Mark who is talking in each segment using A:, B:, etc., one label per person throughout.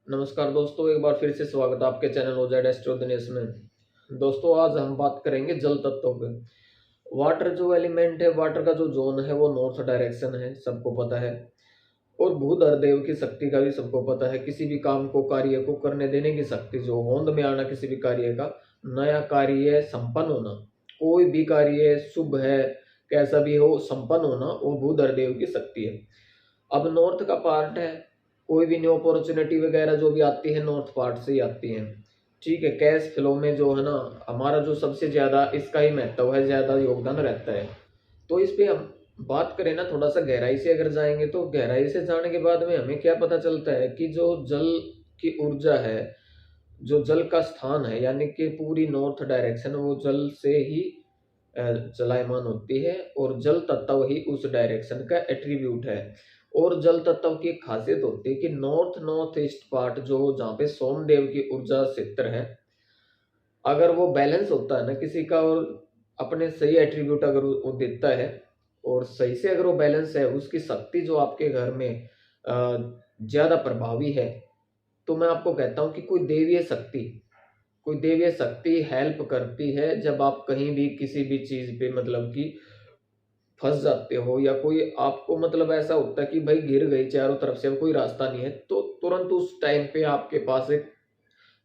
A: नमस्कार दोस्तों, एक बार फिर से स्वागत है आपके चैनल ओजेड एस्ट्रो दिनेश में। दोस्तों, आज हम बात करेंगे जल तत्वों पे। वाटर जो एलिमेंट है, वाटर का जो जोन है वो नॉर्थ डायरेक्शन है, सबको पता है। और भूधर देव की शक्ति का भी सबको पता है। किसी भी काम को, कार्य को करने देने की शक्ति, जो होंद में आना किसी भी कार्य का, नया कार्य संपन्न होना, कोई भी कार्य शुभ है कैसा भी हो संपन्न होना, वो भूधर देव की शक्ति है। अब नॉर्थ का पार्ट है, कोई भी न्यू अपॉर्चुनिटी वगैरह जो भी आती है नॉर्थ पार्ट से ही आती है। ठीक है, कैश फ्लो में जो है ना, हमारा जो सबसे ज़्यादा इसका ही महत्व है, ज़्यादा योगदान रहता है। तो इस पे हम बात करें ना, थोड़ा सा गहराई से अगर जाएंगे तो गहराई से जाने के बाद में हमें क्या पता चलता है कि जो जल की ऊर्जा है, जो जल का स्थान है, यानी कि पूरी नॉर्थ डायरेक्शन वो जल से ही चलायमान होती है। और जल तत्व ही उस डायरेक्शन का एट्रीब्यूट है। और जल तत्व की एक खासियत होती है कि नॉर्थ नॉर्थ ईस्ट पार्ट, जो जहाँ पे सोमदेव की ऊर्जा क्षेत्र है, अगर वो बैलेंस होता है ना किसी का, और अपने सही एट्रीब्यूट अगर वो देता है और सही से अगर वो बैलेंस है, उसकी शक्ति जो आपके घर में ज्यादा प्रभावी है, तो मैं आपको कहता हूँ कि कोई देवीय शक्ति हेल्प करती है। जब आप कहीं भी किसी भी चीज पे मतलब कि फंस जाते हो, या कोई आपको मतलब ऐसा होता है कि भाई गिर गई, चारों तरफ से अब कोई रास्ता नहीं है, तो तुरंत उस टाइम पे आपके पास एक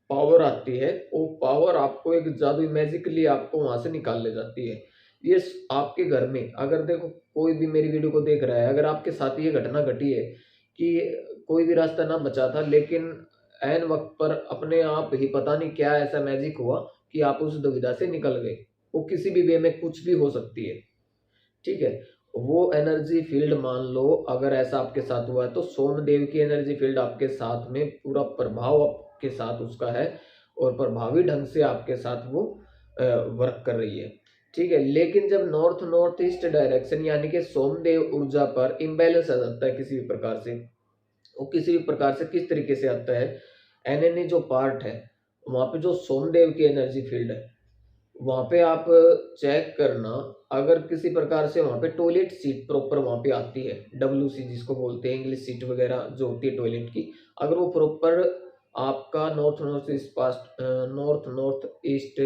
A: पावर आती है। वो पावर आपको एक जादुई मैजिकली आपको वहां से निकाल ले जाती है। ये आपके घर में अगर देखो, कोई भी मेरी वीडियो को देख रहा है, अगर आपके साथ ये घटना घटी है कि कोई भी रास्ता ना बचा था, लेकिन ऐन वक्त पर अपने आप ही पता नहीं क्या ऐसा मैजिक हुआ कि आप उस दुविधा से निकल गए। वो किसी भी वे में कुछ भी हो सकती है। ठीक है, वो एनर्जी फील्ड मान लो अगर ऐसा आपके साथ हुआ है, तो सोमदेव की एनर्जी फील्ड आपके साथ में पूरा प्रभाव आपके साथ उसका है, और प्रभावी ढंग से आपके साथ वो वर्क कर रही है। ठीक है, लेकिन जब नॉर्थ नॉर्थ ईस्ट डायरेक्शन यानी कि सोमदेव ऊर्जा पर इम्बैलेंस आ जाता है किसी भी प्रकार से, वो किसी भी प्रकार से किस तरीके से आता है, एनएनए जो पार्ट है, वहां पे जो सोमदेव की एनर्जी फील्ड है, वहां पे आप चेक करना, अगर किसी प्रकार से वहां पे टॉयलेट सीट प्रॉपर वहां पे आती है, WC जिसको बोलते हैं, इंग्लिश सीट वगैरह जो होती है टॉयलेट की, अगर वो प्रॉपर आपका नॉर्थ नॉर्थ ईस्ट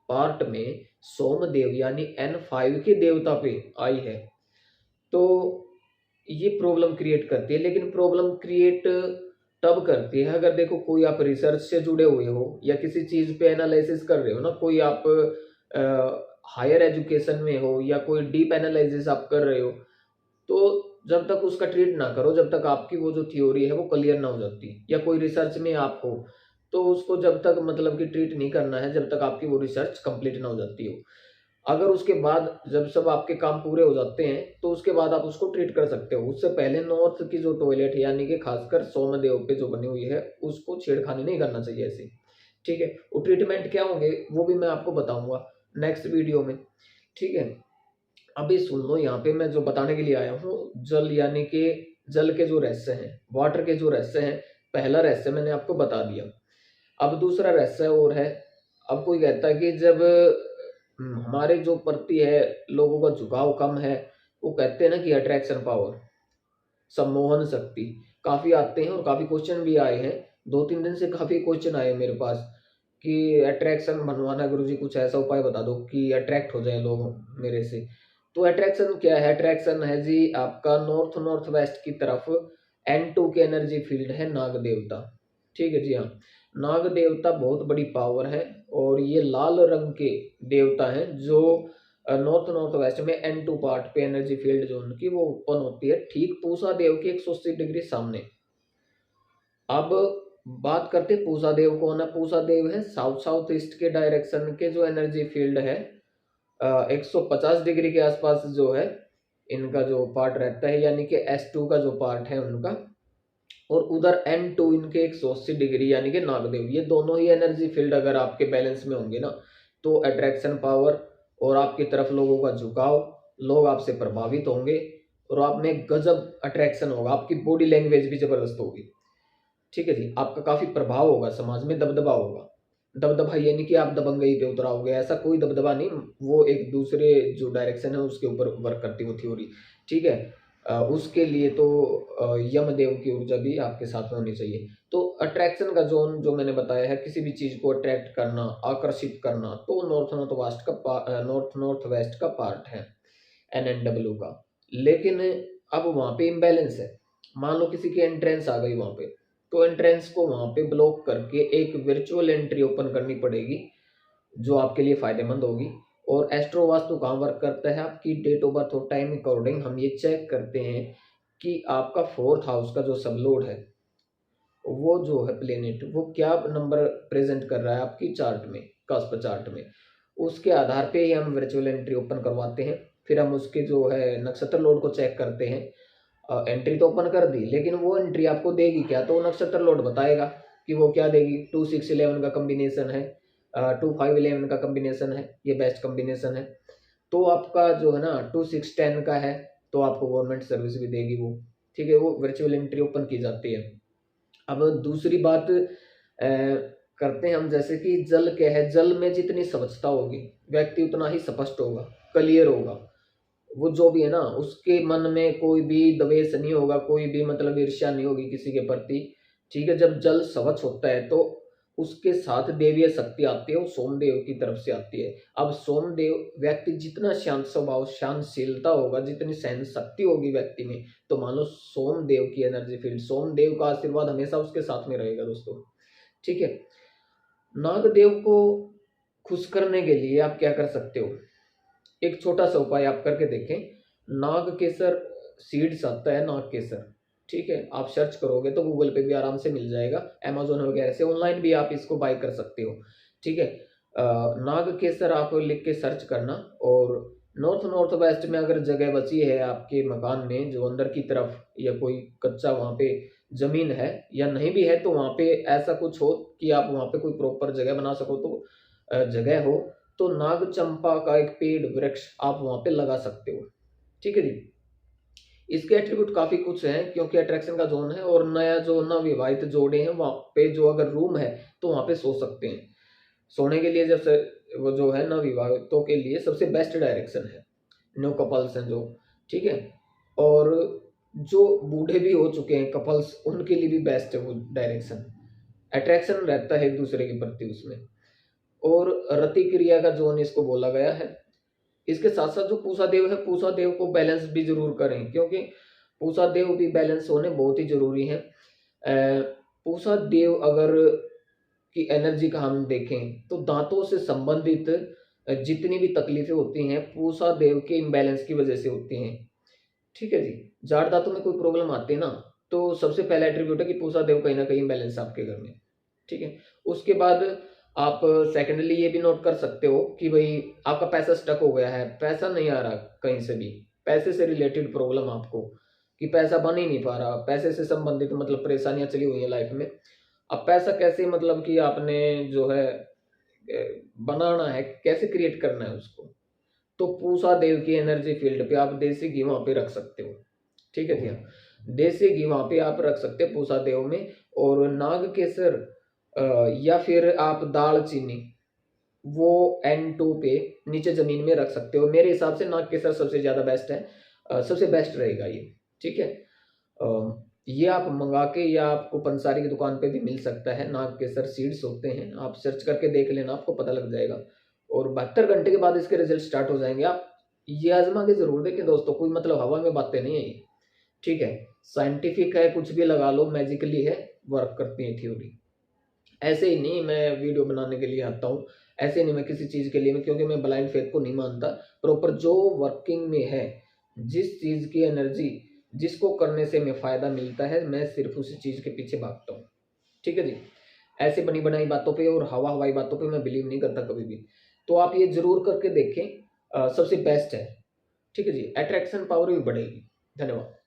A: पार्ट में सोमदेव यानी N5 के देवता पे आई है, तो ये प्रॉब्लम क्रिएट करती है। लेकिन प्रॉब्लम क्रिएट तब करती है अगर देखो कोई आप रिसर्च से जुड़े हुए हो, या किसी चीज पे एनालिसिस कर रहे हो ना, कोई आप हायर एजुकेशन में हो, या कोई डीप एनालिसिस आप कर रहे हो, तो जब तक उसका ट्रीट ना करो, जब तक आपकी वो जो थ्योरी है वो क्लियर ना हो जाती, या कोई रिसर्च में आप हो, तो उसको जब तक मतलब कि ट्रीट नहीं करना है जब तक आपकी वो रिसर्च कंप्लीट ना हो जाती हो। अगर उसके बाद जब सब आपके काम पूरे हो जाते हैं, तो उसके बाद आप उसको ट्रीट कर सकते हो। उससे पहले नॉर्थ की जो टॉयलेट है, यानी कि खासकर सोमदेव पे जो बनी हुई है, उसको छेड़खानी नहीं करना चाहिए ऐसे। ठीक है, वो ट्रीटमेंट क्या होंगे वो भी मैं आपको बताऊंगा नेक्स्ट वीडियो में। ठीक है, अभी सुन लो, यहाँ पे मैं जो बताने के लिए आया हूँ, जल यानी कि जल के जो रहस्य हैं, वाटर के जो रहस्य हैं, पहला रहस्य मैंने आपको बता दिया। अब दूसरा रहस्य और है। अब कोई कहता है कि जब हमारे जो प्रति है लोगों का झुकाव कम है, वो कहते हैं ना कि अट्रैक्शन पावर, सम्मोहन शक्ति, काफी आते हैं और काफी क्वेश्चन भी आए हैं। 2-3 दिन से काफी क्वेश्चन आए मेरे पास कि अट्रैक्शन बनवाना गुरुजी, कुछ ऐसा उपाय बता दो कि अट्रैक्ट हो जाए लोग मेरे से। तो अट्रैक्शन क्या है? अट्रैक्शन है जी आपका नॉर्थ नॉर्थ वेस्ट की तरफ N2 के एनर्जी फील्ड है, नाग देवता। ठीक है जी हाँ, नाग देवता बहुत बड़ी पावर है, और ये लाल रंग के देवता हैं जो नॉर्थ नॉर्थ वेस्ट में N2 पार्ट पे एनर्जी फील्ड जो उनकी वो ओपन होती है, ठीक पूसा देव के 180 डिग्री सामने। अब बात करते हैं पूसा देव कौन है। पूसा देव है साउथ साउथ ईस्ट के डायरेक्शन के जो एनर्जी फील्ड है, 150 डिग्री के आसपास जो है इनका जो पार्ट रहता है, यानी कि S2 का जो पार्ट है उनका, और उधर N2 इनके 180 डिग्री यानी कि नागदेव। ये दोनों ही एनर्जी फील्ड अगर आपके बैलेंस में होंगे ना, तो अट्रैक्शन पावर और आपकी तरफ लोगों का झुकाव, लोग आपसे प्रभावित होंगे, और आप में गजब अट्रैक्शन होगा, आपकी बॉडी लैंग्वेज भी जबरदस्त होगी। ठीक है जी, आपका काफी प्रभाव होगा, समाज में दबदबा होगा। दबदबा ये नहीं कि आप दबंगई पे उतराओगे, ऐसा कोई दबदबा नहीं, वो एक दूसरे जो डायरेक्शन है उसके ऊपर वर्क करती है वो थ्योरी। ठीक है, उसके लिए तो यमदेव की ऊर्जा भी आपके साथ में होनी चाहिए। तो अट्रैक्शन का जोन जो मैंने बताया है, किसी भी चीज़ को अट्रैक्ट करना, आकर्षित करना, तो नॉर्थ नॉर्थ वेस्ट का पार्ट है NNW का। लेकिन अब वहाँ पे इम्बैलेंस है। मान लो किसी की एंट्रेंस आ गई वहाँ पे, तो एंट्रेंस को वहाँ पे ब्लॉक करके एक वर्चुअल एंट्री ओपन करनी पड़ेगी, जो आपके लिए फ़ायदेमंद होगी। और एस्ट्रो वास्तु कहाँ वर्क करता है, आपकी डेट ऑफ बर्थ और टाइम अकॉर्डिंग हम ये चेक करते हैं कि आपका 4th हाउस का जो सबलोड है, वो जो है प्लेनेट, वो क्या नंबर प्रेजेंट कर रहा है आपकी चार्ट में, कास्प चार्ट में। उसके आधार पे ही हम वर्चुअल एंट्री ओपन करवाते हैं। फिर हम उसके जो है नक्षत्र लोड को चेक करते हैं। एंट्री तो ओपन कर दी, लेकिन वो एंट्री आपको देगी क्या, तो नक्षत्र लोड बताएगा कि वो क्या देगी। 2 6 11 का कम्बिनेशन है, 2 5 11 का कम्बिनेशन है, ये बेस्ट कम्बिनेशन है। तो आपका जो है ना 2 6 10 का है, तो आपको गवर्नमेंट सर्विस भी देगी वो, ठीक है। वो वर्चुअल एंट्री ओपन की जाती है। अब दूसरी बात करते हैं हम, जैसे कि जल क्या है, जल में जितनी स्वच्छता होगी व्यक्ति उतना ही स्पष्ट होगा, क्लियर होगा। वो जो भी है ना, उसके मन में कोई भी द्वेष नहीं होगा, कोई भी मतलब ईर्ष्या नहीं होगी किसी के प्रति, ठीक है। जब जल स्वच्छ होता है तो उसके साथ देवीय शक्ति आती है, वो सोमदेव की तरफ से आती है। अब सोमदेव, व्यक्ति जितना शांत स्वभाव, शांतशीलता होगा, जितनी सहन शक्ति होगी व्यक्ति में, तो मान लो सोमदेव की एनर्जी फील्ड, सोमदेव का आशीर्वाद हमेशा उसके साथ में रहेगा दोस्तों, ठीक है। नागदेव को खुश करने के लिए आप क्या कर सकते हो, एक छोटा सा उपाय आप करके देखें। नाग केसर सीड्स आता है, नाग केसर, ठीक है। आप सर्च करोगे तो गूगल पे भी आराम से मिल जाएगा, अमेजोन वगैरह से ऑनलाइन भी आप इसको बाय कर सकते हो, ठीक है। नाग केसर आप लिख के सर्च करना। और नॉर्थ नॉर्थ वेस्ट में अगर जगह बची है आपके मकान में, जो अंदर की तरफ, या कोई कच्चा वहाँ पे जमीन है, या नहीं भी है, तो वहाँ पे ऐसा कुछ हो कि आप वहाँ पे कोई प्रॉपर जगह बना सको, तो जगह हो, तो नाग चंपा का एक पेड़ वृक्ष आप वहाँ पे लगा सकते हो, ठीक है जी। इसके एट्रीब्यूट काफी कुछ हैं, क्योंकि अट्रैक्शन का जोन है। और नया जो नवविवाहित जोड़े हैं, वहाँ पे जो अगर रूम है तो वहाँ पे सो सकते हैं। सोने के लिए जैसे वो जो है नवविवाहितों के लिए सबसे बेस्ट डायरेक्शन है, न्यू कपल्स हैं जो, ठीक है। और जो बूढ़े भी हो चुके हैं कपल्स, उनके लिए भी बेस्ट है वो डायरेक्शन। अट्रैक्शन रहता है एक दूसरे के प्रति उसमें। और रति क्रिया का जोन इसको बोला गया है। इसके साथ साथ जो पूषा देव है, पूषा देव को बैलेंस भी जरूर करें, क्योंकि पूषा देव भी बैलेंस होने बहुत ही जरूरी है। पूषा देव अगर की एनर्जी का हम देखें, तो दांतों से संबंधित जितनी भी तकलीफें होती हैं, पूषा देव के इम्बैलेंस की वजह से होती हैं, ठीक है जी। जाट दांतों में कोई प्रॉब्लम आती है ना, तो सबसे पहला एट्रीब्यूट है कि पूषा देव कहीं ना कहीं इम्बैलेंस आपके घर में, ठीक है। उसके बाद आप सेकेंडली ये भी नोट कर सकते हो कि भाई आपका पैसा स्टक हो गया है, पैसा नहीं आ रहा कहीं से भी, पैसे से रिलेटेड प्रॉब्लम आपको, कि पैसा बन ही नहीं पा रहा, पैसे से संबंधित मतलब परेशानियां चली हुई है लाइफ में। अब पैसा कैसे, मतलब कि आपने जो है बनाना है, कैसे क्रिएट करना है उसको, तो पूषा देव की एनर्जी फील्ड पे आप देसी घी वहां पे रख सकते हो, ठीक है जी हाँ। देसी घी वहां पे आप रख सकते हो पूषा देव में। और नाग केसर या फिर आप दाल चीनी, वो N2 पे नीचे जमीन में रख सकते हो। मेरे हिसाब से नाग केसर सबसे ज्यादा बेस्ट है, सबसे बेस्ट रहेगा ये, ठीक है। ये आप मंगा के, या आपको पंसारी की दुकान पे भी मिल सकता है, नाग केसर सीड्स होते हैं, आप सर्च करके देख लेना, आपको पता लग जाएगा। और 72 घंटे के बाद इसके रिजल्ट स्टार्ट हो जाएंगे। आप ये आजमा के जरूर देखें दोस्तों, कोई मतलब हवा में बातें नहीं है ये, ठीक है। साइंटिफिक है, कुछ भी लगा लो, मैजिकली है, वर्क करती है थ्योरी। ऐसे ही नहीं मैं वीडियो बनाने के लिए आता हूँ, ऐसे नहीं मैं किसी चीज़ के लिए, मैं क्योंकि मैं ब्लाइंड फेथ को नहीं मानता। प्रॉपर जो वर्किंग में है, जिस चीज़ की एनर्जी जिसको करने से हमें फ़ायदा मिलता है, मैं सिर्फ उसी चीज़ के पीछे भागता हूँ, ठीक है जी। ऐसे बनी बनाई बातों पे और हवा हवाई बातों पे मैं बिलीव नहीं करता कभी भी। तो आप ये जरूर करके देखें, सबसे बेस्ट है, ठीक है जी। अट्रैक्शन पावर भी बढ़ेगी। धन्यवाद।